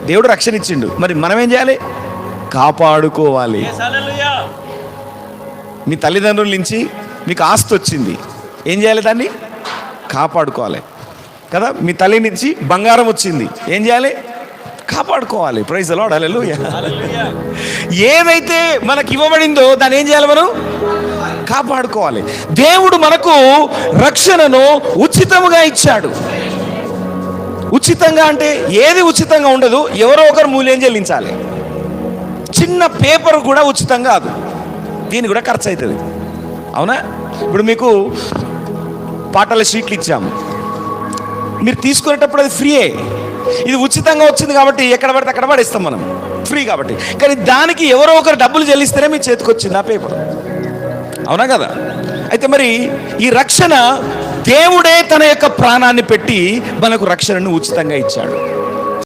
దేవుడు రక్షణ ఇచ్చిండు, మరి మనం ఏం చేయాలి? కాపాడుకోవాలి. మీ తల్లిదండ్రుల నుంచి మీకు ఆస్తి వచ్చింది, ఏం చేయాలి? దాన్ని కాపాడుకోవాలి కదా. మీ తల్లి నుంచి బంగారం వచ్చింది, ఏం చేయాలి? కాపాడుకోవాలి. ప్రైజ్ ది లార్డ్, హల్లెలూయా. ఏదైతే మనకి ఇవ్వబడిందో దాన్ని ఏం చేయాలి? మనం కాపాడుకోవాలి. దేవుడు మనకు రక్షణను ఉచితముగా ఇచ్చాడు. ఉచితంగా అంటే ఏది ఉచితంగా ఉండదు, ఎవరో ఒకరు మూల్యం చెల్లించాలి. చిన్న పేపర్ కూడా ఉచితం కాదు, దీనికి కూడా ఖర్చు అవుతుంది. అవునా? ఇప్పుడు మీకు పాటల షీట్లు ఇచ్చాము, మీరు తీసుకునేటప్పుడు అది ఫ్రీయే. ఇది ఉచితంగా వచ్చింది కాబట్టి ఎక్కడ పడితే అక్కడ పడేస్తాం మనం, ఫ్రీ కాబట్టి. కానీ దానికి ఎవరో ఒకరు డబ్బులు చెల్లిస్తేనే మీ చేతికి వచ్చింది ఆ పేపర్. అవునా కదా? అయితే మరి ఈ రక్షణ దేవుడే తన యొక్క ప్రాణాన్ని పెట్టి మనకు రక్షణను ఉచితంగా ఇచ్చాడు.